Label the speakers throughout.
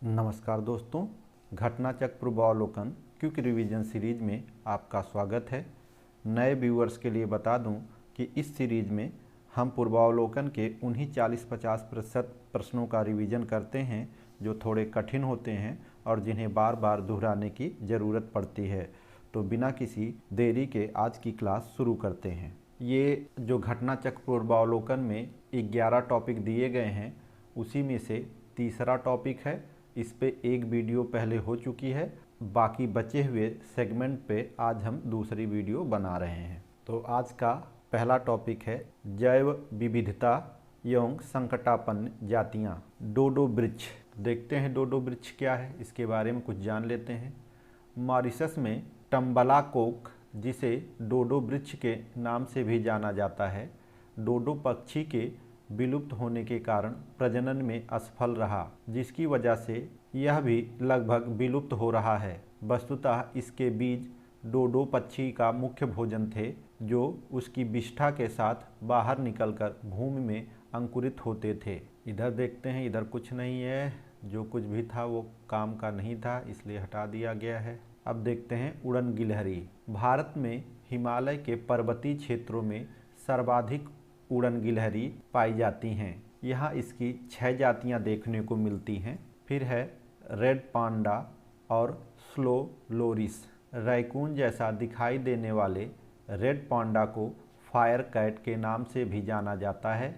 Speaker 1: नमस्कार दोस्तों, घटनाचक्र पूर्वावलोकन क्विक रिवीजन सीरीज में आपका स्वागत है। नए व्यूअर्स के लिए बता दूं कि इस सीरीज में हम पूर्वावलोकन के उन्हीं 40-50% प्रश्नों का रिवीजन करते हैं जो थोड़े कठिन होते हैं और जिन्हें बार बार दोहराने की ज़रूरत पड़ती है। तो बिना किसी देरी के आज की क्लास शुरू करते हैं। ये जो घटनाचक्र पूर्वावलोकन में 11 टॉपिक दिए गए हैं, उसी में से तीसरा टॉपिक है। इस पे एक वीडियो पहले हो चुकी है, बाकी बचे हुए सेगमेंट पे आज हम दूसरी वीडियो बना रहे हैं। तो आज का पहला टॉपिक है जैव विविधता एवं संकटापन्न जातियाँ। डोडो वृक्ष। देखते हैं डोडो वृक्ष क्या है, इसके बारे में कुछ जान लेते हैं। मॉरिशस में टम्बला कोक, जिसे डोडो वृक्ष के नाम से भी जाना जाता है, डोडो पक्षी के विलुप्त होने के कारण प्रजनन में असफल रहा, जिसकी वजह से यह भी लगभग विलुप्त हो रहा है। वस्तुतः इसके बीज डोडो पक्षी का मुख्य भोजन थे, जो उसकी विष्ठा के साथ बाहर निकलकर भूमि में अंकुरित होते थे। इधर देखते हैं, इधर कुछ नहीं है, जो कुछ भी था वो काम का नहीं था, इसलिए हटा दिया गया है। अब देखते हैं उड़न गिलहरी। भारत में हिमालय के पर्वतीय क्षेत्रों में सर्वाधिक उड़न गिलहरी पाई जाती हैं। यहाँ इसकी 6 जातियाँ देखने को मिलती हैं। फिर है रेड पांडा और स्लो लोरिस। रैकून जैसा दिखाई देने वाले रेड पांडा को फायर कैट के नाम से भी जाना जाता है।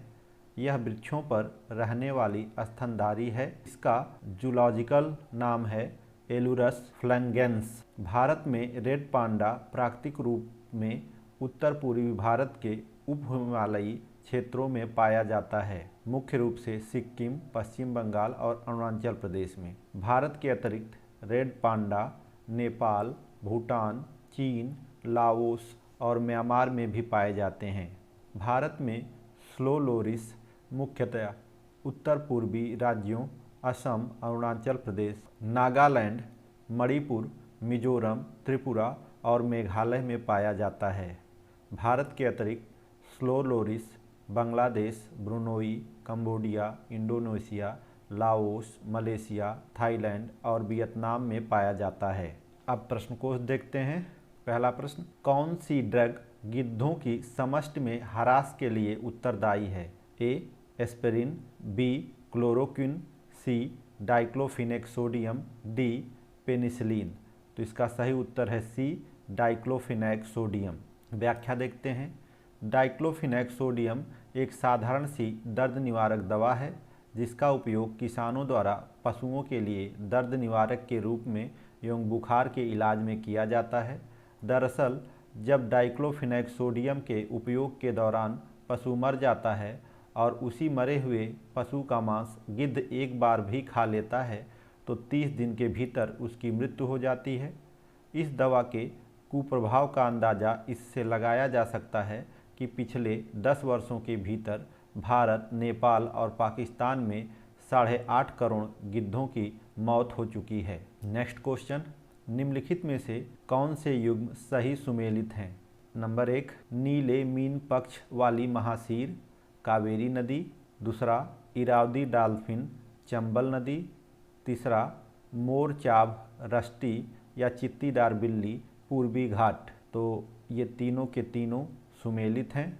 Speaker 1: यह वृक्षों पर रहने वाली स्तनधारी है। इसका जूलॉजिकल नाम है एलुरस फ्लैंगेंस। भारत में रेड पांडा प्राकृतिक रूप में उत्तर पूर्वी भारत के उप हिमालयी क्षेत्रों में पाया जाता है, मुख्य रूप से सिक्किम, पश्चिम बंगाल और अरुणाचल प्रदेश में। भारत के अतिरिक्त रेड पांडा नेपाल, भूटान, चीन, लाओस और म्यांमार में भी पाए जाते हैं। भारत में स्लो लोरिस मुख्यतया उत्तर पूर्वी राज्यों असम, अरुणाचल प्रदेश, नागालैंड, मणिपुर, मिजोरम, त्रिपुरा और मेघालय में पाया जाता है। भारत के अतिरिक्त slow loris Bangladesh, Brunei, Cambodia, Indonesia, Laos, Malaysia, Thailand और वियतनाम में पाया जाता है। अब प्रश्न कोश देखते हैं। पहला प्रश्न, कौन सी ड्रग गिद्धों की समष्टि में ह्रास के लिए उत्तरदायी है? ए एस्पिरिन, बी क्लोरोक्विन, सी डाइक्लोफिनेक सोडियम, डी पेनिसिलिन। तो इसका सही उत्तर है सी डाइक्लोफिनेक सोडियम। व्याख्या देखते हैं। डाइक्लोफिनेक सोडियम एक साधारण सी दर्द निवारक दवा है, जिसका उपयोग किसानों द्वारा पशुओं के लिए दर्द निवारक के रूप में एवं बुखार के इलाज में किया जाता है। दरअसल जब डाइक्लोफिनेक सोडियम के उपयोग के दौरान पशु मर जाता है और उसी मरे हुए पशु का मांस गिद्ध एक बार भी खा लेता है, तो 30 दिन के भीतर उसकी मृत्यु हो जाती है। इस दवा के कुप्रभाव का अंदाज़ा इससे लगाया जा सकता है कि पिछले 10 वर्षों के भीतर भारत, नेपाल और पाकिस्तान में 8.5 करोड़ गिद्धों की मौत हो चुकी है। नेक्स्ट क्वेश्चन, निम्नलिखित में से कौन से युग्म सही सुमेलित हैं? नंबर 1, नीले मीन पक्ष वाली महासीर कावेरी नदी। दूसरा, इरावदी डॉल्फिन चंबल नदी। तीसरा, मोर चाभ रस्टी या चित्तीदार बिल्ली पूर्वी घाट। तो ये तीनों के तीनों सुमेलित हैं।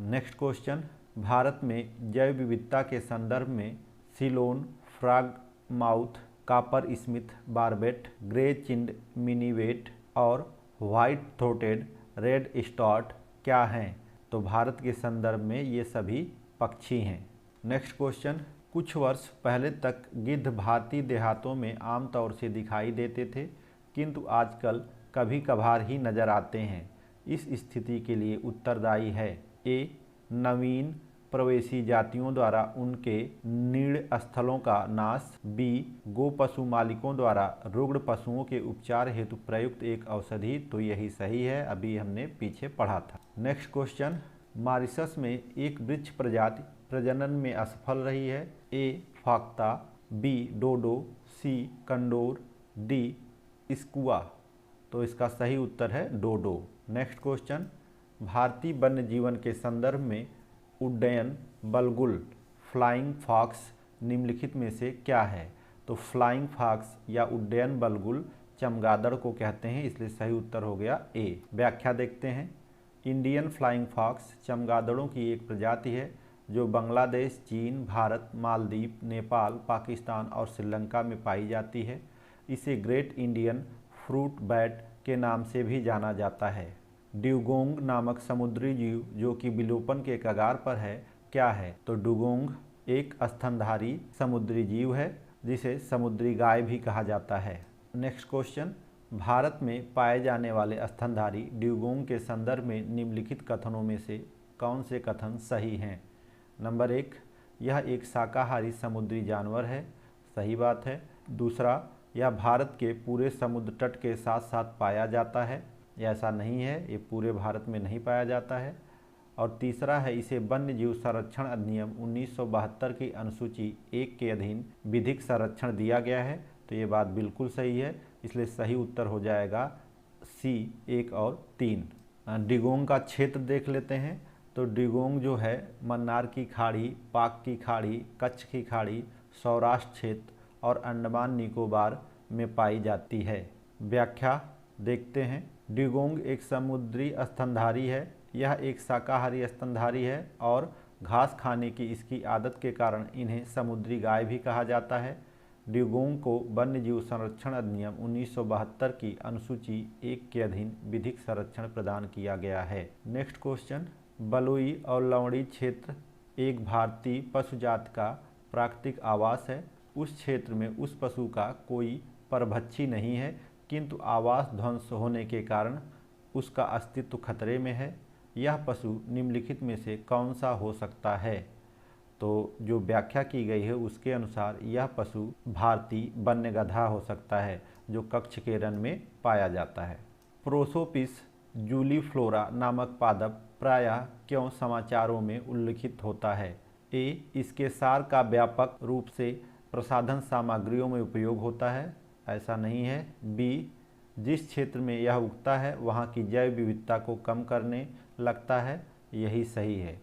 Speaker 1: नेक्स्ट क्वेश्चन, भारत में जैव विविधता के संदर्भ में Ceylon, frogmouth, coppersmith barbet, grey chinned minivet और व्हाइट थ्रोटेड रेड स्टॉर्ट क्या हैं? तो भारत के संदर्भ में ये सभी पक्षी हैं। नेक्स्ट क्वेश्चन, कुछ वर्ष पहले तक गिद्ध भारतीय देहातों में आमतौर से दिखाई देते थे, किंतु आजकल कभी कभार ही नजर आते हैं। इस स्थिति के लिए उत्तरदायी है ए नवीन प्रवेशी जातियों द्वारा उनके नीड़ स्थलों का नाश, बी गो पशु मालिकों द्वारा रुग्ण पशुओं के उपचार हेतु प्रयुक्त एक औषधि। तो यही सही है, अभी हमने पीछे पढ़ा था। नेक्स्ट क्वेश्चन, मॉरिशस में एक वृक्ष प्रजाति प्रजनन में असफल रही है। ए फाक्ता, बी डोडो, सी कंडोर, डी स्कुआ। तो इसका सही उत्तर है डोडो। नेक्स्ट क्वेश्चन, भारतीय वन्य जीवन के संदर्भ में उड्डयन बलगुल फ्लाइंग फॉक्स निम्नलिखित में से क्या है? तो फ्लाइंग फॉक्स या उड्डयन बलगुल चमगादड़ को कहते हैं, इसलिए सही उत्तर हो गया ए। व्याख्या देखते हैं। इंडियन फ्लाइंग फॉक्स चमगादड़ों की एक प्रजाति है जो बांग्लादेश, चीन, भारत, मालदीव, नेपाल, पाकिस्तान और श्रीलंका में पाई जाती है। इसे ग्रेट इंडियन फ्रूट बैट के नाम से भी जाना जाता है। ड्यूगोंग नामक समुद्री जीव जो कि विलोपन के कगार पर है क्या है? तो डुगोंग एक स्तनधारी समुद्री जीव है जिसे समुद्री गाय भी कहा जाता है। नेक्स्ट क्वेश्चन, भारत में पाए जाने वाले स्तनधारी ड्यूगोंग के संदर्भ में निम्नलिखित कथनों में से कौन से कथन सही हैं? नंबर 1, यह एक शाकाहारी समुद्री जानवर है, सही बात है। दूसरा, यह भारत के पूरे समुद्र तट के साथ साथ पाया जाता है, यह ऐसा नहीं है, ये पूरे भारत में नहीं पाया जाता है। और तीसरा है, इसे वन्य जीव संरक्षण अधिनियम 1972 की अनुसूची 1 के अधीन विधिक संरक्षण दिया गया है। तो ये बात बिल्कुल सही है, इसलिए सही उत्तर हो जाएगा सी 1 और 3। डिगोंग का क्षेत्र देख लेते हैं। तो डिगोंग जो है मन्नार की खाड़ी, पाक की खाड़ी, कच्छ की खाड़ी, सौराष्ट्र क्षेत्र और अंडमान निकोबार में पाई जाती है। व्याख्या देखते हैं। डिगोंग एक समुद्री स्तनधारी है। यह एक शाकाहारी स्तनधारी है और घास खाने की इसकी आदत के कारण इन्हें समुद्री गाय भी कहा जाता है। डिगोंग को वन्य जीव संरक्षण अधिनियम 1972 की अनुसूची 1 के अधीन विधिक संरक्षण प्रदान किया गया है। नेक्स्ट क्वेश्चन, बलुई और लवणी क्षेत्र एक भारतीय पशु जाति का प्राकृतिक आवास है। उस क्षेत्र में उस पशु का कोई परभक्षी नहीं है, किंतु आवास ध्वंस होने के कारण उसका अस्तित्व खतरे में है। यह पशु निम्नलिखित में से कौन सा हो सकता है? तो जो व्याख्या की गई है उसके अनुसार यह पशु भारतीय वन्य गधा हो सकता है जो कच्छ के रण में पाया जाता है। प्रोसोपिस जूलीफ्लोरा नामक पादप प्रायः क्यों समाचारों में उल्लिखित होता है? ए, इसके सार का व्यापक रूप से प्रसाधन सामग्रियों में उपयोग होता है, ऐसा नहीं है। बी, जिस क्षेत्र में यह उगता है वहाँ की जैव विविधता को कम करने लगता है, यही सही है।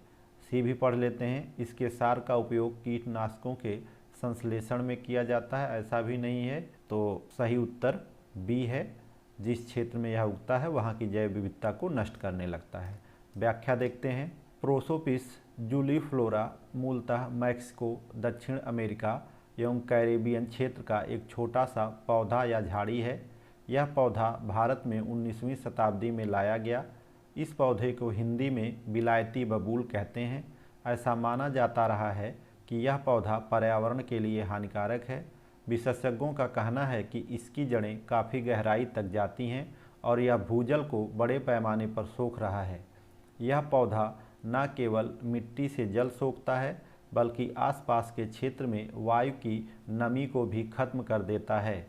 Speaker 1: सी भी पढ़ लेते हैं। इसके सार का उपयोग कीटनाशकों के संश्लेषण में किया जाता है, ऐसा भी नहीं है। तो सही उत्तर बी है, जिस क्षेत्र में यह उगता है वहाँ की जैव विविधता को नष्ट करने लगता है। व्याख्या देखते हैं। प्रोसोपिस जूलीफ्लोरा मूलतः मैक्सिको, दक्षिण अमेरिका एवं कैरेबियन क्षेत्र का एक छोटा सा पौधा या झाड़ी है। यह पौधा भारत में 19वीं शताब्दी में लाया गया। इस पौधे को हिंदी में विलायती बबूल कहते हैं। ऐसा माना जाता रहा है कि यह पौधा पर्यावरण के लिए हानिकारक है। विशेषज्ञों का कहना है कि इसकी जड़ें काफ़ी गहराई तक जाती हैं और यह भूजल को बड़े पैमाने पर सोख रहा है। यह पौधा न केवल मिट्टी से जल सोखता है बल्कि आसपास के क्षेत्र में वायु की नमी को भी खत्म कर देता है,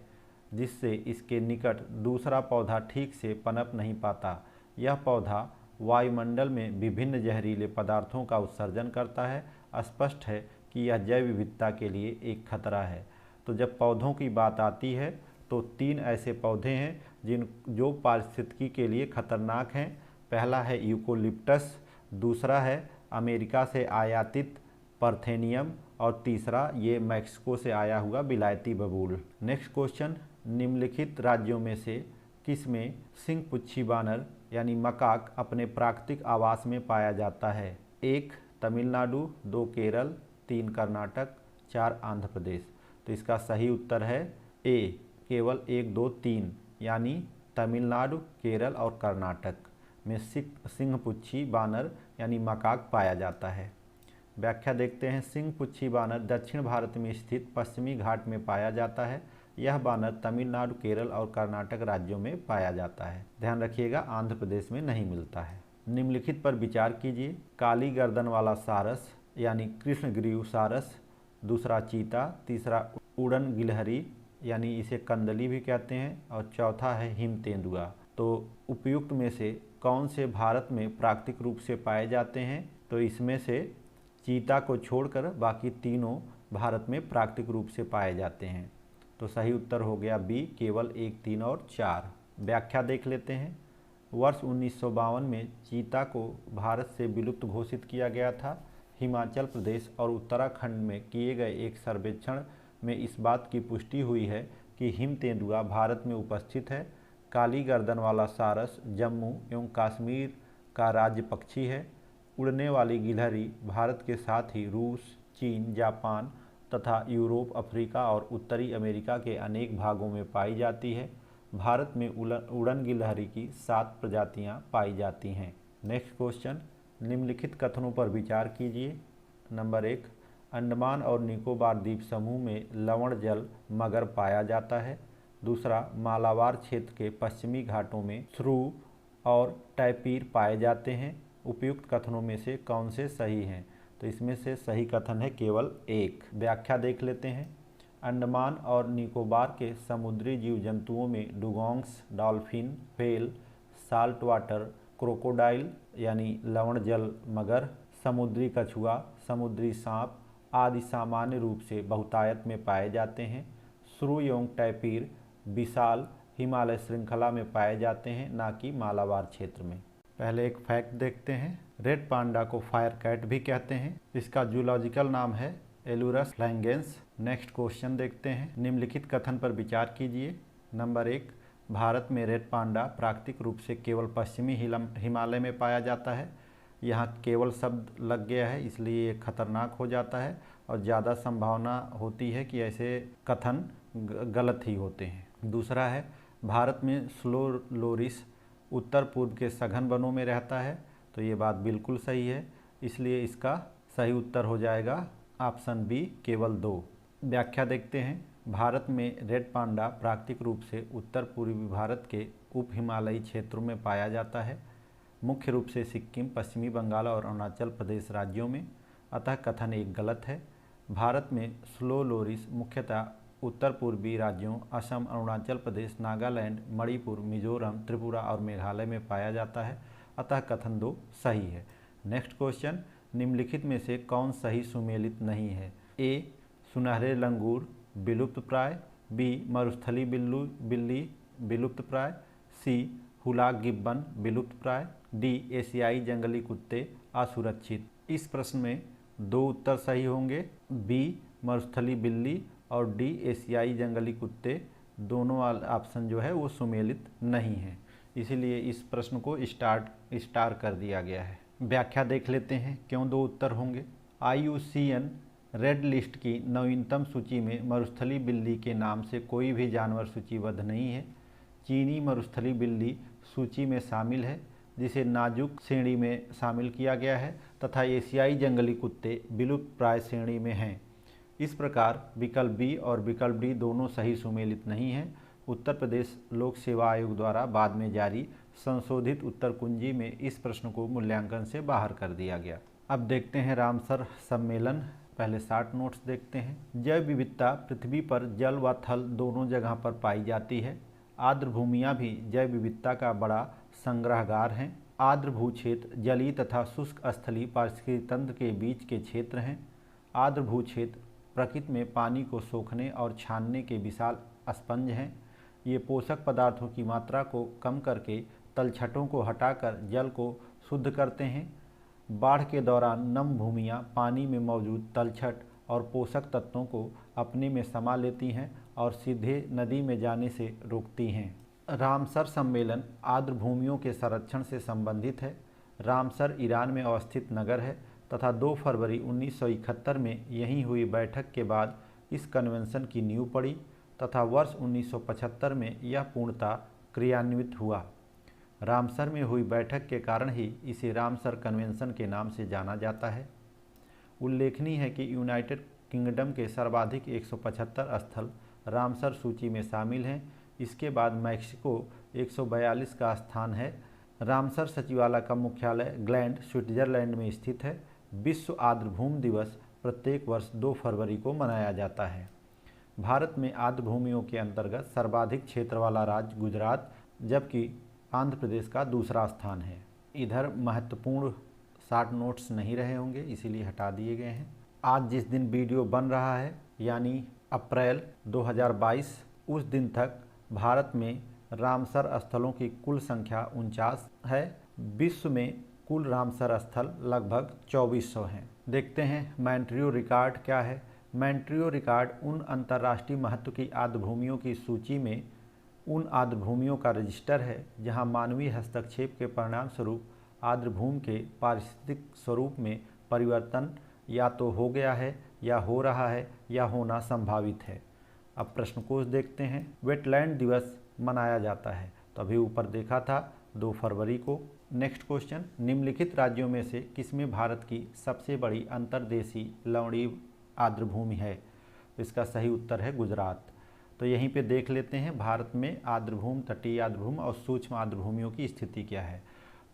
Speaker 1: जिससे इसके निकट दूसरा पौधा ठीक से पनप नहीं पाता। यह पौधा वायुमंडल में विभिन्न जहरीले पदार्थों का उत्सर्जन करता है। स्पष्ट है कि यह जैव विविधता के लिए एक खतरा है। तो जब पौधों की बात आती है तो 3 ऐसे पौधे हैं जो पारिस्थितिकी के लिए खतरनाक हैं। पहला है यूकोलिप्टस, दूसरा है अमेरिका से आयातित पार्थेनियम और तीसरा ये मैक्सिको से आया हुआ विलायती बबूल। नेक्स्ट क्वेश्चन, निम्नलिखित राज्यों में से किसमें सिंहपुच्छी बानर यानी मकाक अपने प्राकृतिक आवास में पाया जाता है? 1 तमिलनाडु, 2 केरल, 3 कर्नाटक, 4 आंध्र प्रदेश। तो इसका सही उत्तर है ए, केवल 1, 2, 3 यानी तमिलनाडु, केरल और कर्नाटक में सिंहपुच्छी बानर यानी मकाक पाया जाता है। व्याख्या देखते हैं। सिंहपुच्छी बानर दक्षिण भारत में स्थित पश्चिमी घाट में पाया जाता है। यह बानर तमिलनाडु, केरल और कर्नाटक राज्यों में पाया जाता है। ध्यान रखिएगा, आंध्र प्रदेश में नहीं मिलता है। निम्नलिखित पर विचार कीजिए। काली गर्दन वाला सारस यानी कृष्णग्रीव सारस, दूसरा चीता, तीसरा उड़न गिलहरी यानी इसे कंदली भी कहते हैं और चौथा है हिम तेंदुआ। तो उपयुक्त में से कौन से भारत में प्राकृतिक रूप से पाए जाते हैं? तो इसमें से चीता को छोड़कर बाकी तीनों भारत में प्राकृतिक रूप से पाए जाते हैं। तो सही उत्तर हो गया बी, केवल 1, 3 और 4। व्याख्या देख लेते हैं। वर्ष 1952 में चीता को भारत से विलुप्त घोषित किया गया था। हिमाचल प्रदेश और उत्तराखंड में किए गए एक सर्वेक्षण में इस बात की पुष्टि हुई है कि हिम तेंदुआ भारत में उपस्थित है। काली गर्दन वाला सारस जम्मू एवं कश्मीर का राज्य पक्षी है। उड़ने वाली गिलहरी भारत के साथ ही रूस, चीन, जापान तथा यूरोप, अफ्रीका और उत्तरी अमेरिका के अनेक भागों में पाई जाती है। भारत में उड़न गिलहरी की 7 प्रजातियां पाई जाती हैं। नेक्स्ट क्वेश्चन, निम्नलिखित कथनों पर विचार कीजिए। नंबर 1, अंडमान और निकोबार द्वीप समूह में लवण जल मगर पाया जाता है। दूसरा, मालाबार क्षेत्र के पश्चिमी घाटों में श्रू और टैपीर पाए जाते हैं। उपयुक्त कथनों में से कौन से सही हैं? तो इसमें से सही कथन है केवल एक। व्याख्या देख लेते हैं। अंडमान और निकोबार के समुद्री जीव जंतुओं में dugongs, dolphin, whale, salt water crocodile यानी लवण जल मगर, समुद्री कछुआ, समुद्री सांप आदि सामान्य रूप से बहुतायत में पाए जाते हैं। श्रू एवं टैपीर विशाल हिमालय श्रृंखला में पाए जाते हैं, ना कि मालाबार क्षेत्र में। पहले एक फैक्ट देखते हैं। रेड पांडा को फायर कैट भी कहते हैं। इसका जूलॉजिकल नाम है एलुरस फ्लैंगेंस। नेक्स्ट क्वेश्चन देखते हैं। निम्नलिखित कथन पर विचार कीजिए। नंबर 1, भारत में रेड पांडा प्राकृतिक रूप से केवल पश्चिमी हिमालय में पाया जाता है। यहाँ केवल शब्द लग गया है, इसलिए ये खतरनाक हो जाता है और ज़्यादा संभावना होती है कि ऐसे कथन गलत ही होते हैं। दूसरा है, भारत में स्लो लोरिस उत्तर पूर्व के सघन वनों में रहता है। तो ये बात बिल्कुल सही है, इसलिए इसका सही उत्तर हो जाएगा ऑप्शन बी केवल 2। व्याख्या देखते हैं। भारत में रेड पांडा प्राकृतिक रूप से उत्तर पूर्वी भारत के उप हिमालयी क्षेत्रों में पाया जाता है, मुख्य रूप से सिक्किम, पश्चिमी बंगाल और अरुणाचल प्रदेश राज्यों में। अतः कथन एक गलत है। भारत में स्लो लोरिस मुख्यतः उत्तर पूर्वी राज्यों असम, अरुणाचल प्रदेश, नागालैंड, मणिपुर, मिजोरम, त्रिपुरा और मेघालय में पाया जाता है। अतः कथन 2 सही है। नेक्स्ट क्वेश्चन, निम्नलिखित में से कौन सही सुमेलित नहीं है? ए, सुनहरे लंगूर विलुप्त प्राय, बी, मरुस्थली बिल्ली विलुप्त प्राय, सी, हुलाक गिब्बन विलुप्त प्राय, डी, एशियाई जंगली कुत्ते असुरक्षित। इस प्रश्न में 2 उत्तर सही होंगे, बी, मरुस्थली बिल्ली और डी, एशियाई जंगली कुत्ते। दोनों ऑप्शन जो है वो सुमेलित नहीं है, इसीलिए इस प्रश्न को स्टार कर दिया गया है। व्याख्या देख लेते हैं क्यों 2 उत्तर होंगे। IUCN रेड लिस्ट की नवीनतम सूची में मरुस्थली बिल्ली के नाम से कोई भी जानवर सूचीबद्ध नहीं है। चीनी मरुस्थली बिल्ली सूची में शामिल है, जिसे नाजुक श्रेणी में शामिल किया गया है, तथा एशियाई जंगली कुत्ते विलुप्त प्राय श्रेणी में हैं। इस प्रकार विकल्प बी और विकल्प डी दोनों सही सुमेलित नहीं हैं। उत्तर प्रदेश लोक सेवा आयोग द्वारा बाद में जारी संशोधित उत्तर कुंजी में इस प्रश्न को मूल्यांकन से बाहर कर दिया गया। अब देखते हैं रामसर सम्मेलन। पहले 60 नोट्स देखते हैं। जैव विविधता पृथ्वी पर जल व थल दोनों जगह पर पाई जाती है। आर्द्र भूमियाँ भी जैव विविधता का बड़ा संग्रहगार हैं। आर्द्र भू क्षेत्र जलीय तथा शुष्क स्थलीय पारिस्थितिकी तंत्र के बीच के क्षेत्र हैं। आर्द्र भू क्षेत्र प्रकृति में पानी को सोखने और छानने के विशाल स्पंज हैं। ये पोषक पदार्थों की मात्रा को कम करके तलछटों को हटाकर जल को शुद्ध करते हैं। बाढ़ के दौरान नम भूमियाँ पानी में मौजूद तलछट और पोषक तत्वों को अपने में समा लेती हैं और सीधे नदी में जाने से रोकती हैं। रामसर सम्मेलन आर्द्र भूमियों के संरक्षण से संबंधित है। रामसर ईरान में अवस्थित नगर है तथा 2 फरवरी 1971 में यहीं हुई बैठक के बाद इस कन्वेंशन की नींव पड़ी तथा वर्ष 1975 में यह पूर्णतः क्रियान्वित हुआ। रामसर में हुई बैठक के कारण ही इसे रामसर कन्वेंशन के नाम से जाना जाता है। उल्लेखनीय है कि यूनाइटेड किंगडम के सर्वाधिक 175 स्थल रामसर सूची में शामिल हैं। इसके बाद मैक्सिको 142 का स्थान है। रामसर सचिवालय का मुख्यालय ग्लैंड, स्विट्जरलैंड में स्थित है। विश्व आर्द्र भूमि दिवस प्रत्येक वर्ष 2 फरवरी को मनाया जाता है। भारत में आर्द्र भूमियों के अंतर्गत सर्वाधिक क्षेत्र वाला राज्य गुजरात, जबकि आंध्र प्रदेश का दूसरा स्थान है। इधर महत्वपूर्ण 60 नोट्स नहीं रहे होंगे, इसीलिए हटा दिए गए हैं। आज जिस दिन वीडियो बन रहा है यानी अप्रैल 2022, उस दिन तक भारत में रामसर स्थलों की कुल संख्या 49 है। विश्व में कुल रामसर स्थल लगभग 2400 हैं। देखते हैं मॉन्ट्रियल रिकॉर्ड क्या है। मॉन्ट्रियो रिकॉर्ड उन अंतर्राष्ट्रीय महत्व की आर्द्रभूमियों की सूची में उन आर्द्रभूमियों का रजिस्टर है जहां मानवीय हस्तक्षेप के परिणाम स्वरूप आर्द्रभूमि के पारिस्थितिक स्वरूप में परिवर्तन या तो हो गया है या हो रहा है या होना संभावित है। अब प्रश्न कोश देखते हैं। वेटलैंड दिवस मनाया जाता है, तो अभी ऊपर देखा था 2 फरवरी को। नेक्स्ट क्वेश्चन, निम्नलिखित राज्यों में से किसमें भारत की सबसे बड़ी अंतर्देशीय लवणीय आर्द्रभूमि है? इसका सही उत्तर है गुजरात। तो यहीं पे देख लेते हैं भारत में आर्द्रभूमि, तटीय आर्द्रभूमि और सूक्ष्म आर्द्रभूमियों की स्थिति क्या है।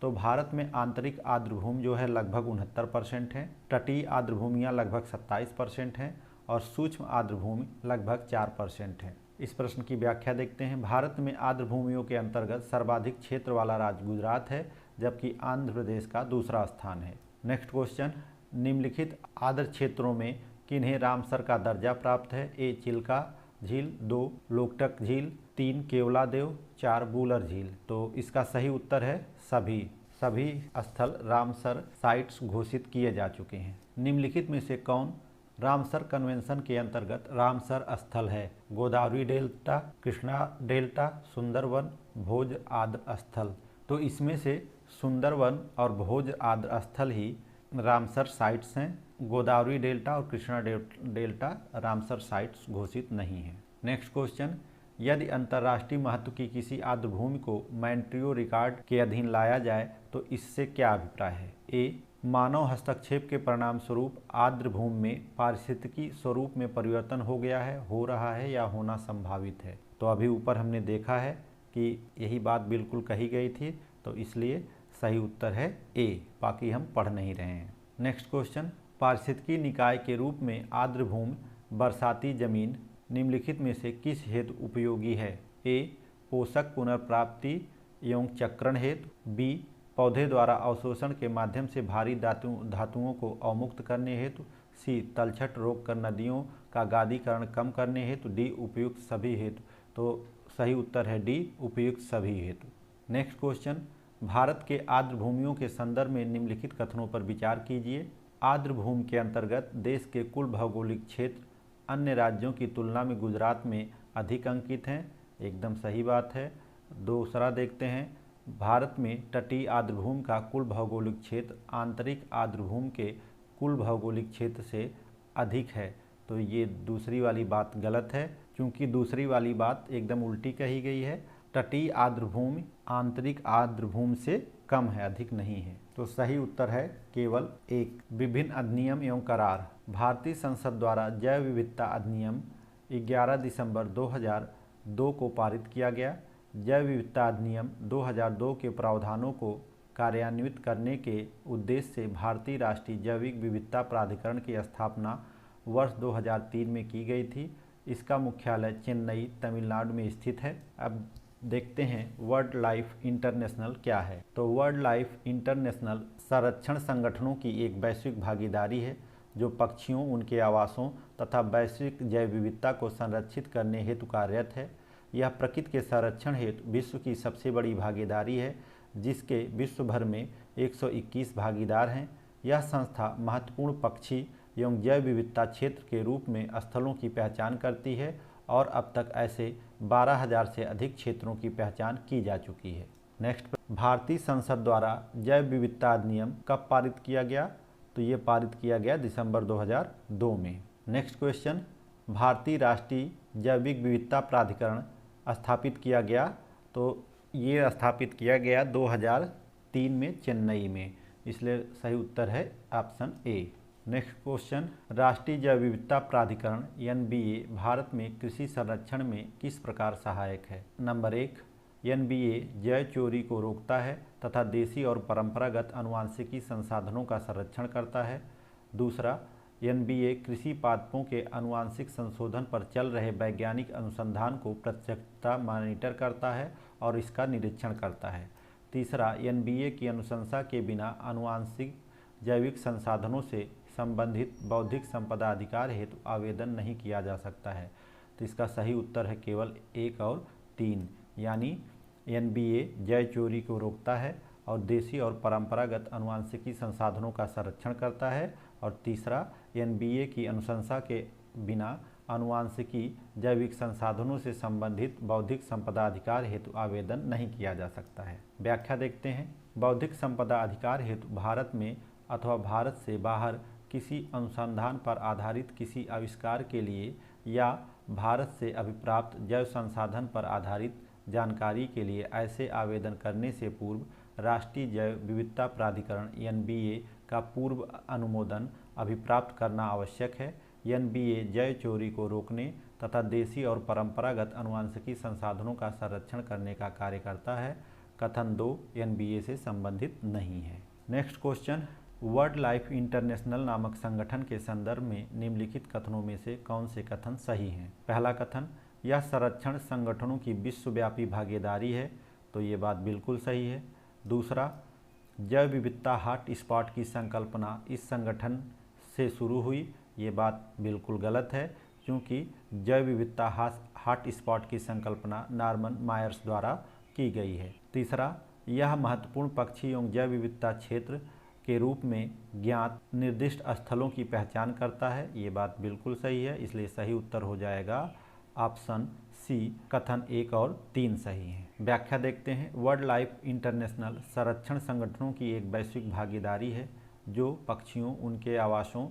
Speaker 1: तो भारत में आंतरिक आर्द्रभूमि जो है लगभग 69% है, तटीय आर्द्रभूमियाँ लगभग 27% हैं और सूक्ष्म आर्द्रभूमि लगभग 4% है। इस प्रश्न की व्याख्या देखते हैं। भारत में आर्द्रभूमियों के अंतर्गत सर्वाधिक क्षेत्र वाला राज्य गुजरात है, जबकि आंध्र प्रदेश का दूसरा स्थान है। नेक्स्ट क्वेश्चन, निम्नलिखित आर्द्र क्षेत्रों में किन्हें रामसर का दर्जा प्राप्त है? ए चिल्का झील, 2 लोकटक झील, 3 केवलादेव, 4 बूलर झील। तो इसका सही उत्तर है सभी स्थल रामसर साइट्स घोषित किए जा चुके हैं। निम्नलिखित में से कौन रामसर कन्वेंशन के अंतर्गत रामसर स्थल है? गोदावरी डेल्टा, कृष्णा डेल्टा, सुंदरवन, भोज आर्द्र स्थल। तो इसमें से सुंदरवन और भोज आर्द्र स्थल ही रामसर साइट्स हैं। गोदावरी डेल्टा और कृष्णा डेल्टा रामसर साइट्स घोषित नहीं हैं। नेक्स्ट क्वेश्चन, यदि अंतर्राष्ट्रीय महत्व की किसी आर्द्रभूमि को मॉन्ट्रियो रिकॉर्ड के अधीन लाया जाए तो इससे क्या अभिप्राय है? ए मानव हस्तक्षेप के परिणाम स्वरूप आर्द्रभूमि में पारिस्थितिकी स्वरूप में परिवर्तन हो गया है, हो रहा है या होना संभावित है। तो अभी ऊपर हमने देखा है कि यही बात बिल्कुल कही गई थी, तो इसलिए सही उत्तर है ए, बाकी हम पढ़ नहीं रहे हैं। नेक्स्ट क्वेश्चन, पारिस्थितिकी निकाय के रूप में आर्द्रभूमि बरसाती जमीन निम्नलिखित में से किस हेतु उपयोगी है? ए पोषक पुनर्प्राप्ति एवं चक्रण हेतु, बी पौधे द्वारा अवशोषण के माध्यम से भारी धातुओं को अवमुक्त करने हेतु, सी तलछट रोककर नदियों का गादीकरण कम करने हेतु, डी उपयुक्त सभी हेतु। तो सही उत्तर है डी उपयुक्त सभी हेतु। नेक्स्ट क्वेश्चन, भारत के आर्द्रभूमियों के संदर्भ में निम्नलिखित कथनों पर विचार कीजिए। आर्द्रभूमि के अंतर्गत देश के कुल भौगोलिक क्षेत्र अन्य राज्यों की तुलना में गुजरात में अधिक अंकित हैं, एकदम सही बात है। दूसरा देखते हैं, भारत में तटीय आर्द्रभूमि का कुल भौगोलिक क्षेत्र आंतरिक आर्द्रभूमि के कुल भौगोलिक क्षेत्र से अधिक है। तो ये दूसरी वाली बात गलत है, क्योंकि दूसरी वाली बात एकदम उल्टी कही गई है। तटीय आर्द्रभूमि आंतरिक आर्द्रभूमि से कम है, अधिक नहीं है। तो सही उत्तर है केवल एक। विभिन्न अधिनियम एवं करार। भारतीय संसद द्वारा जैव विविधता अधिनियम 11 दिसंबर 2002 को पारित किया गया। जैव विविधता अधिनियम 2002 के प्रावधानों को कार्यान्वित करने के उद्देश्य से भारतीय राष्ट्रीय जैविक विविधता प्राधिकरण की स्थापना वर्ष 2003 में की गई थी। इसका मुख्यालय चेन्नई, तमिलनाडु में स्थित है। अब देखते हैं वर्ल्ड लाइफ इंटरनेशनल क्या है। तो वर्ल्ड लाइफ इंटरनेशनल संरक्षण संगठनों की एक वैश्विक भागीदारी है जो पक्षियों, उनके आवासों तथा वैश्विक जैव विविधता को संरक्षित करने हेतु कार्यरत है। यह प्रकृति के संरक्षण हेतु विश्व की सबसे बड़ी भागीदारी है, जिसके विश्व भर में 121 भागीदार हैं। यह संस्था महत्वपूर्ण पक्षी एवं जैव विविधता क्षेत्र के रूप में स्थलों की पहचान करती है और अब तक ऐसे 12,000 से अधिक क्षेत्रों की पहचान की जा चुकी है। नेक्स्ट, भारतीय संसद द्वारा जैव विविधता अधिनियम कब पारित किया गया? तो ये पारित किया गया दिसंबर 2002 में। नेक्स्ट क्वेश्चन, भारतीय राष्ट्रीय जैविक विविधता प्राधिकरण स्थापित किया गया? तो ये स्थापित किया गया 2003 में चेन्नई में, इसलिए सही उत्तर है ऑप्शन ए। नेक्स्ट क्वेश्चन, राष्ट्रीय जैव विविधता प्राधिकरण एनबीए भारत में कृषि संरक्षण में किस प्रकार सहायक है? नंबर 1, एनबीए जैव चोरी को रोकता है तथा देशी और परंपरागत आनुवंशिकी संसाधनों का संरक्षण करता है। दूसरा, एनबीए कृषि पादपों के आनुवंशिक संशोधन पर चल रहे वैज्ञानिक अनुसंधान को प्रत्यक्षता मॉनिटर करता है और इसका निरीक्षण करता है। तीसरा, एनबीए की अनुशंसा के बिना आनुवंशिक जैविक संसाधनों से संबंधित बौद्धिक संपदा अधिकार हेतु आवेदन नहीं किया जा सकता है। तो इसका सही उत्तर है केवल 1 और 3, यानी एनबीए जैव चोरी को रोकता है और देशी और परंपरागत आनुवंशिकी संसाधनों का संरक्षण करता है, और तीसरा, एनबीए की अनुशंसा के बिना आनुवांशिकी जैविक संसाधनों से संबंधित बौद्धिक संपदा अधिकार हेतु आवेदन नहीं किया जा सकता है। व्याख्या देखते हैं। बौद्धिक संपदा अधिकार हेतु भारत में अथवा भारत से बाहर किसी अनुसंधान पर आधारित किसी आविष्कार के लिए या भारत से अभिप्राप्त जैव संसाधन पर आधारित जानकारी के लिए ऐसे आवेदन करने से पूर्व राष्ट्रीय जैव विविधता प्राधिकरण (एनबीए) का पूर्व अनुमोदन अभिप्राप्त करना आवश्यक है। एनबीए जैव चोरी को रोकने तथा देशी और परंपरागत आनुवंशिकी संसाधनों का संरक्षण करने का कार्य करता है। कथन 2 एनबीए से संबंधित नहीं है। Next question, world life international नामक संगठन के संदर्भ में निम्नलिखित कथनों में से कौन से कथन सही हैं? पहला कथन, यह संरक्षण संगठनों की विश्वव्यापी भागीदारी है, तो ये बात बिल्कुल सही है। दूसरा, जैव विविधता हॉट स्पॉट की संकल्पना इस संगठन से शुरू हुई, ये बात बिल्कुल गलत है, क्योंकि जैव विविधता हॉट स्पॉट की संकल्पना नॉर्मन मायर्स द्वारा की गई है। तीसरा, यह महत्वपूर्ण पक्षी एवं जैव विविधता क्षेत्र के रूप में ज्ञात निर्दिष्ट स्थलों की पहचान करता है, ये बात बिल्कुल सही है, इसलिए सही उत्तर हो जाएगा ऑप्शन सी, कथन 1 और 3 सही हैं। व्याख्या देखते हैं। वर्ल्ड लाइफ इंटरनेशनल संरक्षण संगठनों की एक वैश्विक भागीदारी है जो पक्षियों, उनके आवासों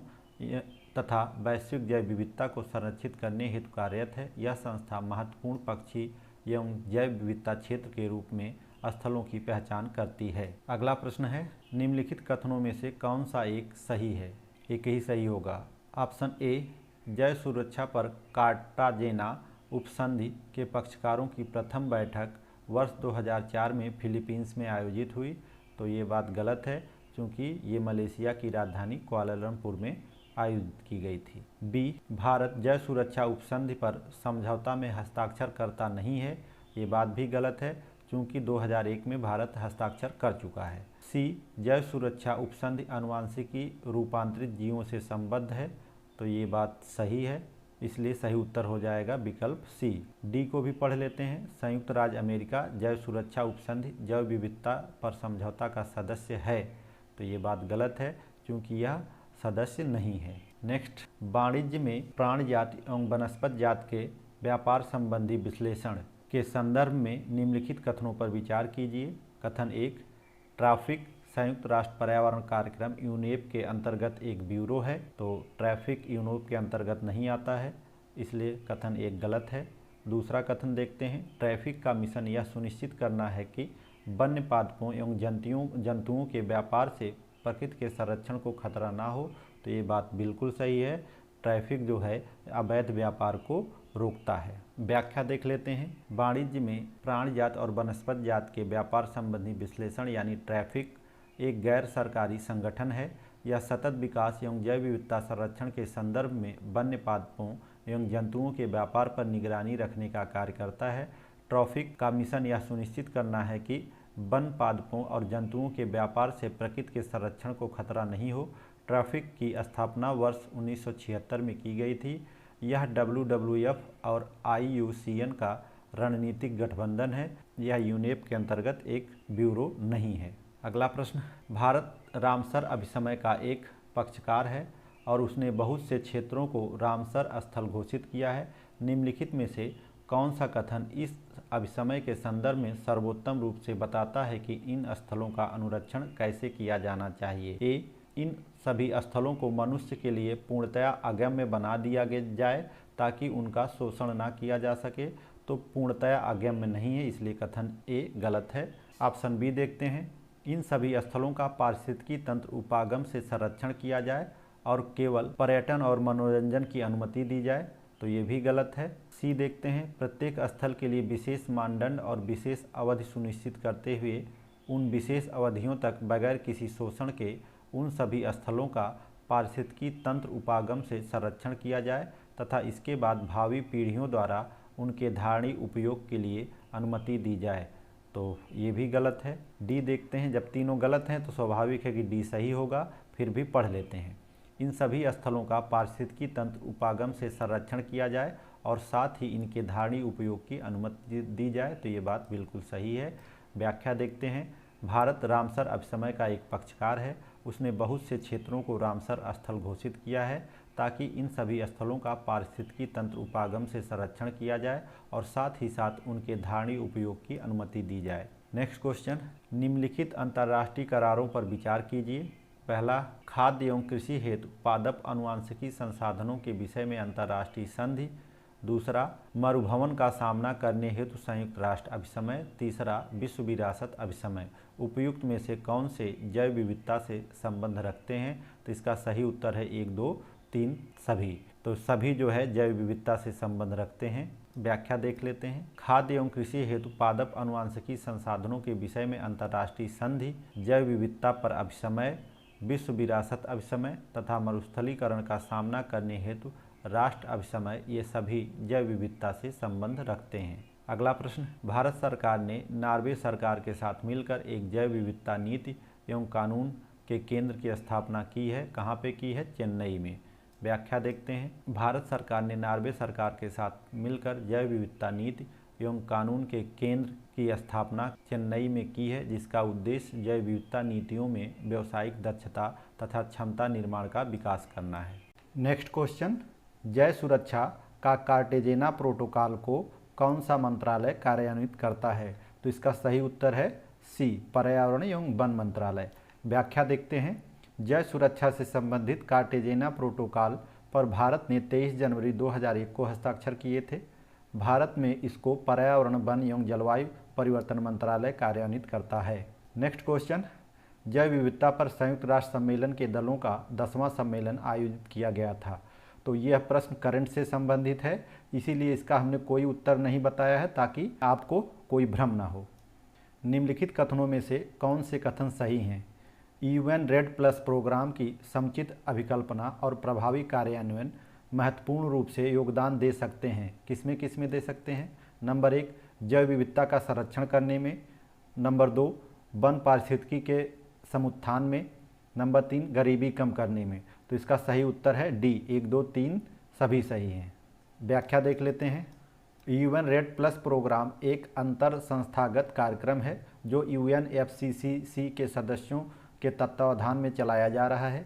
Speaker 1: तथा वैश्विक जैव विविधता को संरक्षित करने हेतु कार्यरत है। यह संस्था महत्वपूर्ण पक्षी एवं जैव विविधता क्षेत्र के रूप में स्थलों की पहचान करती है। अगला प्रश्न है, निम्नलिखित कथनों में से कौन सा एक सही है? एक ही सही होगा। ऑप्शन ए, जैव सुरक्षा पर कार्टाजेना उपसंधि के पक्षकारों की प्रथम बैठक वर्ष 2004 में फिलीपींस में आयोजित हुई, तो ये बात गलत है, क्योंकि ये मलेशिया की राजधानी कुआलालंपुर में आयोजित की गई थी। बी, भारत जैव सुरक्षा उपसंधि पर समझौता में हस्ताक्षर करता नहीं है, ये बात भी गलत है, क्योंकि 2001 में भारत हस्ताक्षर कर चुका है। सी, जैव सुरक्षा उपसंधि आनुवंशिकी रूपांतरित जीवों से संबद्ध है, तो ये बात सही है, इसलिए सही उत्तर हो जाएगा विकल्प सी। डी को भी पढ़ लेते हैं। संयुक्त राज्य अमेरिका जैव सुरक्षा उपसंधि जैव विविधता पर समझौता का सदस्य है, तो ये बात गलत है, क्योंकि यह सदस्य नहीं है। नेक्स्ट, वाणिज्य में प्राण जाति एवं वनस्पति जाति के व्यापार संबंधी विश्लेषण के संदर्भ में निम्नलिखित कथनों पर विचार कीजिए। कथन 1, ट्रैफिक संयुक्त राष्ट्र पर्यावरण कार्यक्रम यूनेप के अंतर्गत एक ब्यूरो है, तो ट्रैफिक यूनेप के अंतर्गत नहीं आता है, इसलिए कथन 1 गलत है। दूसरा कथन देखते हैं, ट्रैफिक का मिशन यह सुनिश्चित करना है कि वन्य पादपों एवं जंतुओं के व्यापार से प्रकृति के संरक्षण को खतरा ना हो, तो ये बात बिल्कुल सही है। ट्रैफिक जो है अवैध व्यापार को रोकता है। व्याख्या देख लेते हैं। वाणिज्य में प्राणी जात और वनस्पति जात के व्यापार संबंधी विश्लेषण यानी ट्रैफिक एक गैर सरकारी संगठन है। यह सतत विकास एवं जैव विविधता संरक्षण के संदर्भ में वन्य पादपों एवं जंतुओं के व्यापार पर निगरानी रखने का कार्य करता है। ट्रैफिक का मिशन यह सुनिश्चित करना है कि वन पादपों और जंतुओं के व्यापार से प्रकृति के संरक्षण को खतरा नहीं हो। ट्रैफिक की स्थापना वर्ष 1976 में की गई थी। यह WWF और IUCN का रणनीतिक गठबंधन है। यह यूनेप के अंतर्गत एक ब्यूरो नहीं है। अगला प्रश्न, भारत रामसर अभिसमय का एक पक्षकार है और उसने बहुत से क्षेत्रों को रामसर स्थल घोषित किया है। निम्नलिखित में से कौन सा कथन इस अभिसमय के संदर्भ में सर्वोत्तम रूप से बताता है कि इन स्थलों का अनुरक्षण कैसे किया जाना चाहिए? ए, इन सभी स्थलों को मनुष्य के लिए पूर्णतया अगम्य बना दिया जाए ताकि उनका शोषण ना किया जा सके, तो पूर्णतया अगम्य नहीं है, इसलिए कथन ए गलत है। ऑप्शन बी देखते हैं, इन सभी स्थलों का पारिस्थितिकी तंत्र उपागम से संरक्षण किया जाए और केवल पर्यटन और मनोरंजन की अनुमति दी जाए, तो ये भी गलत है। सी देखते हैं, प्रत्येक स्थल के लिए विशेष मानदंड और विशेष अवधि सुनिश्चित करते हुए उन विशेष अवधियों तक बगैर किसी शोषण के उन सभी स्थलों का पारिस्थितिकी तंत्र उपागम से संरक्षण किया जाए तथा इसके बाद भावी पीढ़ियों द्वारा उनके धारणीय उपयोग के लिए अनुमति दी जाए, तो ये भी गलत है। डी देखते हैं, जब तीनों गलत हैं तो स्वाभाविक है कि डी सही होगा, फिर भी पढ़ लेते हैं। इन सभी स्थलों का पारिस्थितिकी तंत्र उपागम से संरक्षण किया जाए और साथ ही इनके धारणीय उपयोग की अनुमति दी जाए, तो ये बात बिल्कुल सही है। व्याख्या देखते हैं, भारत रामसर अभिसमय का एक पक्षकार है। उसने बहुत से क्षेत्रों को रामसर स्थल घोषित किया है ताकि इन सभी स्थलों का पारिस्थितिकी तंत्र उपागम से संरक्षण किया जाए और साथ ही साथ उनके धारणीय उपयोग की अनुमति दी जाए। नेक्स्ट क्वेश्चन, निम्नलिखित अंतर्राष्ट्रीय करारों पर विचार कीजिए। पहला, खाद्य एवं कृषि हेतु पादप आनुवंशिकी संसाधनों के विषय में अंतर्राष्ट्रीय संधि। दूसरा, मरुभवन का सामना करने हेतु संयुक्त राष्ट्र अभिसमय। तीसरा, विश्व विरासत अभिसमय। उपयुक्त में से कौन से जैव विविधता से संबंध रखते हैं? तो इसका सही उत्तर है 1, 2, 3 सभी। तो सभी जो है जैव विविधता से संबंध रखते हैं। व्याख्या देख लेते हैं। खाद्य एवं कृषि हेतु पादप आनुवंशिकी संसाधनों के विषय में अंतर्राष्ट्रीय संधि, जैव विविधता पर अभिसमय, विश्व विरासत अभिसमय तथा मरुस्थलीकरण का सामना करने हेतु राष्ट्र अभिसमय, ये सभी जैव विविधता से संबंध रखते हैं। अगला प्रश्न, भारत सरकार ने नॉर्वे सरकार के साथ मिलकर एक जैव विविधता नीति एवं कानून के केंद्र की स्थापना की है। कहाँ पे की है? चेन्नई में। व्याख्या देखते हैं। भारत सरकार ने नॉर्वे सरकार के साथ मिलकर जैव विविधता नीति एवं कानून के केंद्र की स्थापना चेन्नई में की है, जिसका उद्देश्य जैव विविधता नीतियों में व्यावसायिक दक्षता तथा क्षमता निर्माण का विकास करना है। नेक्स्ट क्वेश्चन, जैव सुरक्षा का कार्टेजेना प्रोटोकॉल को कौन सा मंत्रालय कार्यान्वित करता है? तो इसका सही उत्तर है सी, पर्यावरण एवं वन मंत्रालय। व्याख्या देखते हैं। जैव सुरक्षा से संबंधित कार्टेजेना प्रोटोकॉल पर भारत ने 23 जनवरी 2001 को हस्ताक्षर किए थे। भारत में इसको पर्यावरण, वन एवं जलवायु परिवर्तन मंत्रालय कार्यान्वित करता है। नेक्स्ट क्वेश्चन, जैव विविधता पर संयुक्त राष्ट्र सम्मेलन के दलों का 10वां सम्मेलन आयोजित किया गया था। तो यह प्रश्न करंट से संबंधित है, इसीलिए इसका हमने कोई उत्तर नहीं बताया है ताकि आपको कोई भ्रम ना हो। निम्नलिखित कथनों में से कौन से कथन सही हैं? UN रेड प्लस प्रोग्राम की समुचित अभिकल्पना और प्रभावी कार्यान्वयन महत्वपूर्ण रूप से योगदान दे सकते हैं। किसमें दे सकते हैं? नंबर 1, जैव विविधता का संरक्षण करने में। नंबर 2, वन पारिस्थितिकी के समुत्थान में। नंबर 3, गरीबी कम करने में। तो इसका सही उत्तर है डी, 1, 2, 3 सभी सही हैं। व्याख्या देख लेते हैं। UN रेड प्लस प्रोग्राम एक अंतर संस्थागत कार्यक्रम है जो UNFCCC के सदस्यों के तत्वावधान में चलाया जा रहा है।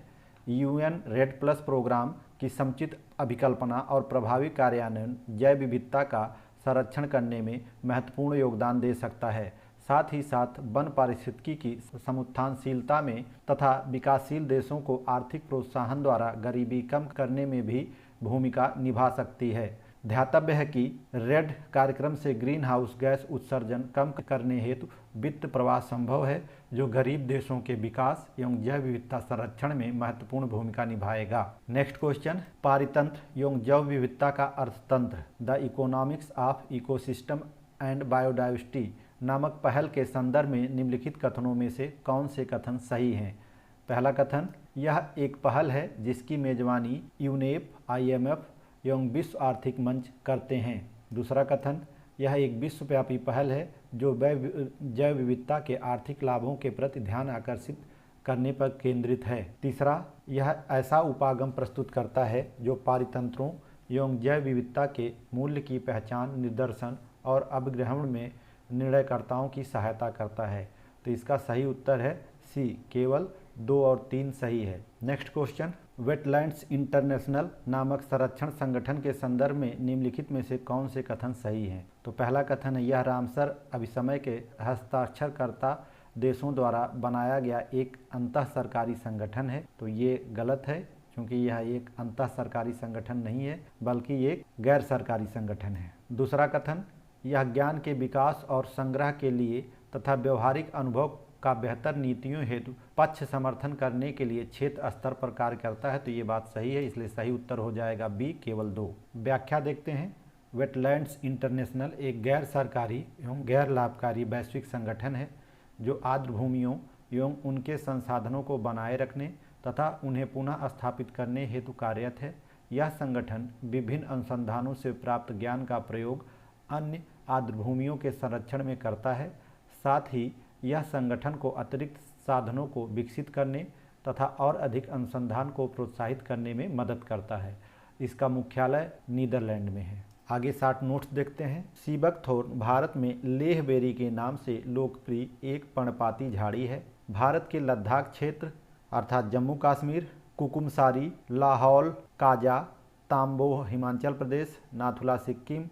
Speaker 1: UN रेड प्लस प्रोग्राम की समुचित अभिकल्पना और प्रभावी कार्यान्वयन जैव विविधता का संरक्षण करने में महत्वपूर्ण योगदान दे सकता है। साथ ही साथ वन पारिस्थितिकी की समुत्थानशीलता में तथा विकासशील देशों को आर्थिक प्रोत्साहन द्वारा गरीबी कम करने में भी भूमिका निभा सकती है। ध्यातव्य है कि रेड कार्यक्रम से ग्रीन हाउस गैस उत्सर्जन कम करने हेतु वित्त प्रवाह संभव है, जो गरीब देशों के विकास एवं जैव विविधता संरक्षण में महत्वपूर्ण भूमिका निभाएगा। नेक्स्ट क्वेश्चन, पारितंत्र एवं जैव विविधता का अर्थतंत्र, the economics of ecosystem and biodiversity नामक पहल के संदर्भ में निम्नलिखित कथनों में से कौन से कथन सही हैं? पहला कथन, यह एक पहल है जिसकी मेजबानी यूनेप, IMF एवं विश्व आर्थिक मंच करते हैं। दूसरा कथन, यह एक विश्वव्यापी पहल है जो जैव विविधता के आर्थिक लाभों के प्रति ध्यान आकर्षित करने पर केंद्रित है। तीसरा, यह ऐसा उपागम प्रस्तुत करता है जो पारितंत्रों एवं जैव विविधता के मूल्य की पहचान, निर्देशन और अभिग्रहण में निर्णयकर्ताओं की सहायता करता है। तो इसका सही उत्तर है सी, केवल 2 और 3 सही है। नेक्स्ट क्वेश्चन, वेटलैंड्स इंटरनेशनल नामक संरक्षण संगठन के संदर्भ में निम्नलिखित में से कौन से कथन सही हैं? तो पहला कथन है, यह रामसर अभिसमय के हस्ताक्षरकर्ता देशों द्वारा बनाया गया एक अंतः सरकारी संगठन है। तो ये गलत है, क्योंकि यह एक अंतः सरकारी संगठन नहीं है बल्कि एक गैर सरकारी संगठन है। दूसरा कथन, यह ज्ञान के विकास और संग्रह के लिए तथा व्यवहारिक अनुभव का बेहतर नीतियों हेतु पक्ष समर्थन करने के लिए क्षेत्र स्तर पर कार्य करता है। तो ये बात सही है, इसलिए सही उत्तर हो जाएगा बी, केवल 2। व्याख्या देखते हैं। वेटलैंड्स इंटरनेशनल एक गैर सरकारी एवं गैर लाभकारी वैश्विक संगठन है जो आर्द्र भूमियों एवं उनके संसाधनों को बनाए रखने तथा उन्हें पुनः स्थापित करने हेतु कार्यरत है। यह संगठन विभिन्न अनुसंधानों से प्राप्त ज्ञान का प्रयोग अन्य आर्द्र भूमियों के संरक्षण में करता है। साथ ही यह संगठन को अतिरिक्त साधनों को विकसित करने तथा और अधिक अनुसंधान को प्रोत्साहित करने में मदद करता है। इसका मुख्यालय नीदरलैंड में है। आगे 60 नोट्स देखते हैं। सीबकथोर्न भारत में लेह बेरी के नाम से लोकप्रिय एक पर्णपाती झाड़ी है। भारत के लद्दाख क्षेत्र अर्थात जम्मू कश्मीर, कुकुमसारी, लाहौल, काजा, ताम्बोह हिमाचल प्रदेश, नाथुला सिक्किम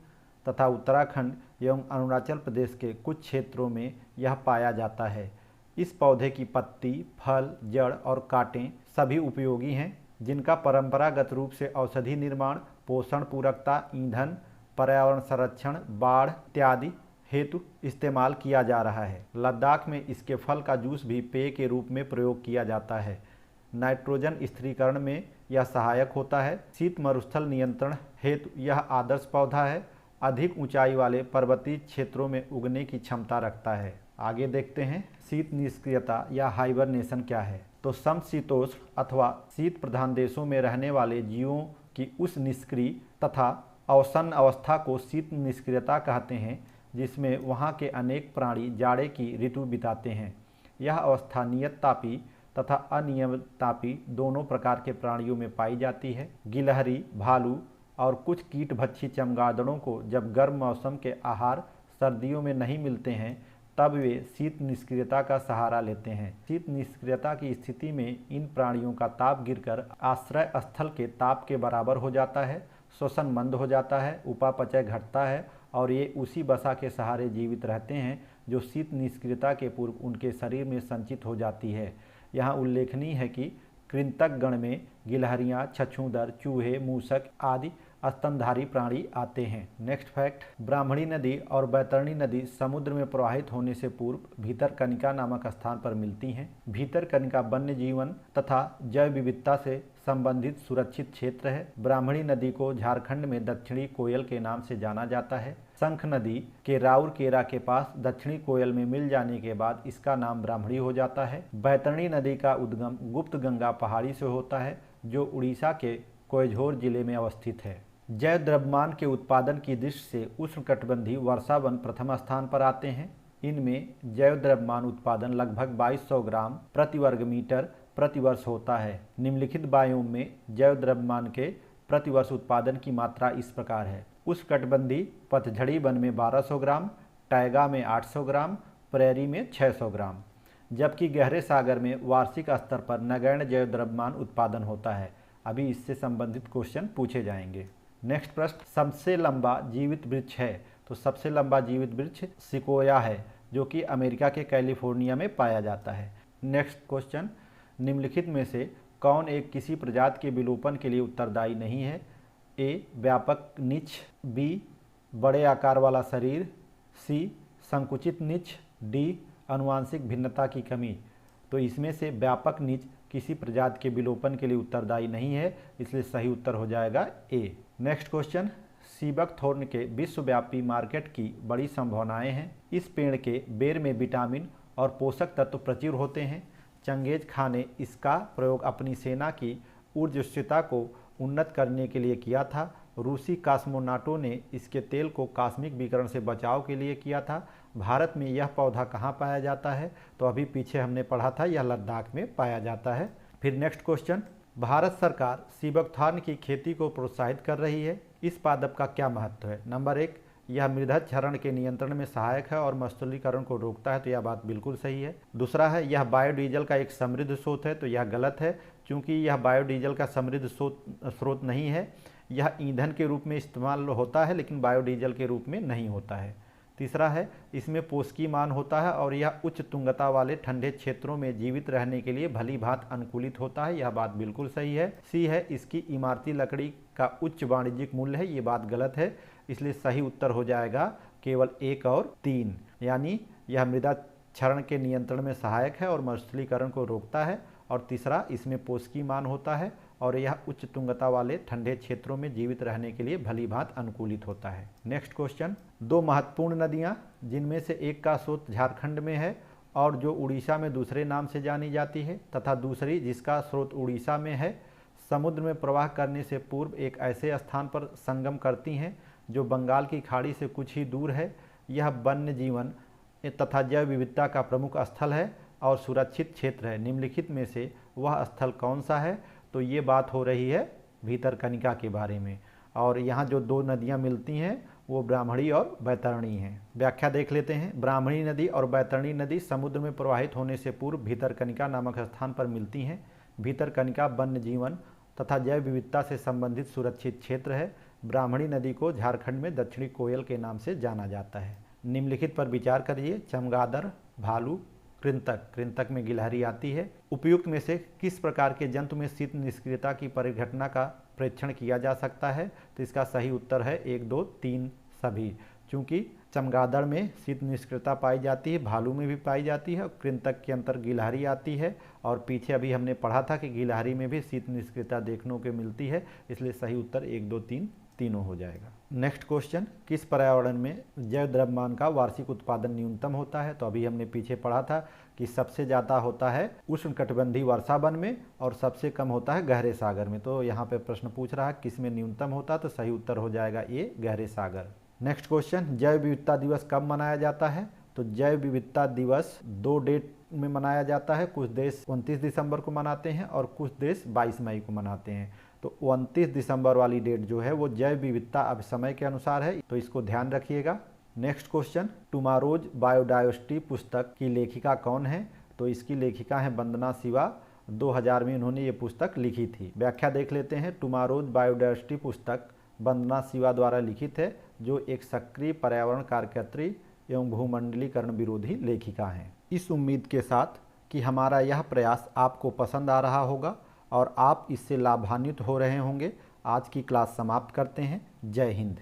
Speaker 1: तथा उत्तराखंड एवं अरुणाचल प्रदेश के कुछ क्षेत्रों में यह पाया जाता है। इस पौधे की पत्ती, फल, जड़ और कांटे सभी उपयोगी हैं, जिनका परंपरागत रूप से औषधि निर्माण, पोषण पूरकता, ईंधन, पर्यावरण संरक्षण, बाढ़ इत्यादि हेतु इस्तेमाल किया जा रहा है। लद्दाख में इसके फल का जूस भी पेय के रूप में प्रयोग किया जाता है। नाइट्रोजन स्थिरीकरण में यह सहायक होता है। शीत मरुस्थल नियंत्रण हेतु यह आदर्श पौधा है। अधिक ऊंचाई वाले पर्वतीय क्षेत्रों में उगने की क्षमता रखता है। आगे देखते हैं शीत निष्क्रियता या हाइबरनेशन क्या है। तो समशीतोष्ण अथवा शीत प्रधान देशों में रहने वाले जीवों की उस निष्क्रिय तथा अवसन्न अवस्था को शीत निष्क्रियता कहते हैं, जिसमें वहाँ के अनेक प्राणी जाड़े की ऋतु बिताते हैं। यह अवस्था नियत तापी तथा अनियमित तापी दोनों प्रकार के प्राणियों में पाई जाती है। गिलहरी, भालू और कुछ कीटभक्षी चमगादड़ों को जब गर्म मौसम के आहार सर्दियों में नहीं मिलते हैं, तब वे शीत निष्क्रियता का सहारा लेते हैं। शीत निष्क्रियता की स्थिति में इन प्राणियों का ताप गिरकर आश्रय स्थल के ताप के बराबर हो जाता है, श्वसन मंद हो जाता है, उपापचय घटता है और ये उसी वसा के सहारे जीवित रहते हैं जो शीत निष्क्रियता के पूर्व उनके शरीर में संचित हो जाती है। यहाँ उल्लेखनीय है कि कृंतक गण में गिलहरियाँ, छछूंदर, चूहे, मूसक आदि स्तनधारी प्राणी आते हैं। नेक्स्ट फैक्ट, ब्राह्मणी नदी और बैतरणी नदी समुद्र में प्रवाहित होने से पूर्व भीतरकनिका नामक स्थान पर मिलती हैं। भीतरकनिका वन्य जीवन तथा जैव विविधता से संबंधित सुरक्षित क्षेत्र है। ब्राह्मणी नदी को झारखंड में दक्षिणी कोयल के नाम से जाना जाता है। शंख नदी के राउरकेला के पास दक्षिणी कोयल में मिल जाने के बाद इसका नाम ब्राह्मणी हो जाता है। बैतरणी नदी का उद्गम गुप्त गंगा पहाड़ी से होता है, जो उड़ीसा के कोयझोर जिले में अवस्थित है। जैव द्रव्यमान के उत्पादन की दृष्टि से उष्णकटिबंधीय वर्षावन प्रथम स्थान पर आते हैं। इनमें जैव द्रव्यमान उत्पादन लगभग 2200 ग्राम प्रति वर्ग मीटर प्रति वर्ष होता है। निम्नलिखित बायोम में जैव द्रव्यमान के प्रति वर्ष उत्पादन की मात्रा इस प्रकार है। उष्णकटिबंधीय पतझड़ी वन में 1200 ग्राम, टाइगा में 800 ग्राम, प्रेरी में 600 ग्राम, जबकि गहरे सागर में वार्षिक स्तर पर नगण्य जैव द्रव्यमान उत्पादन होता है। अभी इससे संबंधित क्वेश्चन पूछे जाएंगे। नेक्स्ट प्रश्न, सबसे लंबा जीवित वृक्ष है। तो सबसे लंबा जीवित वृक्ष सिकोया है, जो कि अमेरिका के कैलिफोर्निया में पाया जाता है। नेक्स्ट क्वेश्चन, निम्नलिखित में से कौन एक किसी प्रजाति के विलोपन के लिए उत्तरदायी नहीं है। ए, व्यापक नीच, बी, बड़े आकार वाला शरीर, सी, संकुचित नीच, डी, आनुवांशिक भिन्नता की कमी। तो इसमें से व्यापक नीच किसी प्रजाति के विलोपन के लिए उत्तरदायी नहीं है, इसलिए सही उत्तर हो जाएगा ए। नेक्स्ट क्वेश्चन, सीबक थोर्न के विश्वव्यापी मार्केट की बड़ी संभावनाएं हैं। इस पेड़ के बेर में विटामिन और पोषक तत्व प्रचुर होते हैं। चंगेज खां ने इसका प्रयोग अपनी सेना की ऊर्जस्विता को उन्नत करने के लिए किया था। रूसी कॉस्मोनाटों ने इसके तेल को कॉस्मिक विकिरण से बचाव के लिए किया था। भारत में यह पौधा कहाँ पाया जाता है। तो अभी पीछे हमने पढ़ा था, यह लद्दाख में पाया जाता है। फिर नेक्स्ट क्वेश्चन, भारत सरकार सीबक थॉर्न की खेती को प्रोत्साहित कर रही है। इस पादप का क्या महत्व है। नंबर 1, यह मृदा क्षरण के नियंत्रण में सहायक है और मस्तूलीकरण को रोकता है। तो यह बात बिल्कुल सही है। दूसरा है, यह बायोडीजल का एक समृद्ध स्रोत है। तो यह गलत है, क्योंकि यह बायोडीजल का समृद्ध स्रोत नहीं है। यह ईंधन के रूप में इस्तेमाल होता है, लेकिन बायोडीजल के रूप में नहीं होता है। तीसरा है, इसमें पोषकी मान होता है और यह उच्च तुंगता वाले ठंडे क्षेत्रों में जीवित रहने के लिए भली भांति अनुकूलित होता है। यह बात बिल्कुल सही है। सी है, इसकी इमारती लकड़ी का उच्च वाणिज्यिक मूल्य है। ये बात गलत है, इसलिए सही उत्तर हो जाएगा केवल 1 और 3, यानी यह मृदा क्षरण के नियंत्रण में सहायक है और मरुस्थलीकरण को रोकता है। और तीसरा, इसमें पोषकी मान होता है और यह उच्च तुंगता वाले ठंडे क्षेत्रों में जीवित रहने के लिए भली भांति अनुकूलित होता है। नेक्स्ट क्वेश्चन, 2 महत्वपूर्ण नदियां, जिनमें से एक का स्रोत झारखंड में है और जो उड़ीसा में दूसरे नाम से जानी जाती है, तथा दूसरी जिसका स्रोत उड़ीसा में है, समुद्र में प्रवाह करने से पूर्व एक ऐसे स्थान पर संगम करती हैं जो बंगाल की खाड़ी से कुछ ही दूर है। यह वन्य जीवन तथा जैव विविधता का प्रमुख स्थल है और सुरक्षित क्षेत्र है। निम्नलिखित में से वह स्थल कौन सा है। तो ये बात हो रही है भीतरकनिका के बारे में। और यहाँ जो 2 नदियाँ मिलती हैं वो ब्राह्मणी और बैतरणी हैं। व्याख्या देख लेते हैं। ब्राह्मणी नदी और बैतरणी नदी समुद्र में प्रवाहित होने से पूर्व भीतरकनिका नामक स्थान पर मिलती हैं। भीतरकनिका वन्य जीवन तथा जैव विविधता से संबंधित सुरक्षित क्षेत्र है। ब्राह्मणी नदी को झारखंड में दक्षिणी कोयल के नाम से जाना जाता है। निम्नलिखित पर विचार करिए। चमगादड़, भालू, कृंतक, कृंतक में गिलहरी आती है। उपयुक्त में से किस प्रकार के जंतु में शीत निष्क्रियता की परिघटना का परीक्षण किया जा सकता है? तो इसका सही उत्तर है 1, 2, 3 सभी। चूंकि चमगादड़ में शीत निष्क्रियता पाई जाती है, भालू में भी पाई जाती है और कृंतक के अंतर गिलहरी आती है। और पीछे अभी हमने पढ़ा था कि गिलहरी में भी शीत निष्क्रियता देखने को मिलती है, इसलिए सही उत्तर 1, 2, 3 तीनों हो जाएगा। नेक्स्ट क्वेश्चन, किस पर्यावरण में जैव द्रव्यमान का वार्षिक उत्पादन न्यूनतम होता है? तो अभी हमने पीछे पढ़ा था कि सबसे ज़्यादा होता है उष्णकटिबंधीय वर्षा वन में और सबसे कम होता है गहरे सागर में। तो यहाँ पे प्रश्न पूछ रहा है किस में न्यूनतम होता है, तो सही उत्तर हो जाएगा ए, गहरे सागर। नेक्स्ट क्वेश्चन, जैव विविधता दिवस कब मनाया जाता है? तो जैव विविधता दिवस 2 डेट में मनाया जाता है। कुछ देश 29 दिसंबर को मनाते हैं और कुछ देश 22 मई को मनाते हैं। तो 29 दिसंबर वाली डेट जो है वो जैव विविधता अब समय के अनुसार है, तो इसको ध्यान रखिएगा। नेक्स्ट क्वेश्चन, टुमारोज बायोडायवर्सिटी पुस्तक की लेखिका कौन है? तो इसकी लेखिका है वंदना शिवा। 2000 में इन्होंने ये पुस्तक लिखी थी। व्याख्या देख लेते हैं। टुमारोज बायोडायवर्सिटी पुस्तक वंदना शिवा द्वारा लिखित है, जो एक सक्रिय पर्यावरण कार्यकर्त्री एवं भूमंडलीकरण विरोधी लेखिका हैं। इस उम्मीद के साथ कि हमारा यह प्रयास आपको पसंद आ रहा होगा और आप इससे लाभान्वित हो रहे होंगे, आज की क्लास समाप्त करते हैं। जय हिंद।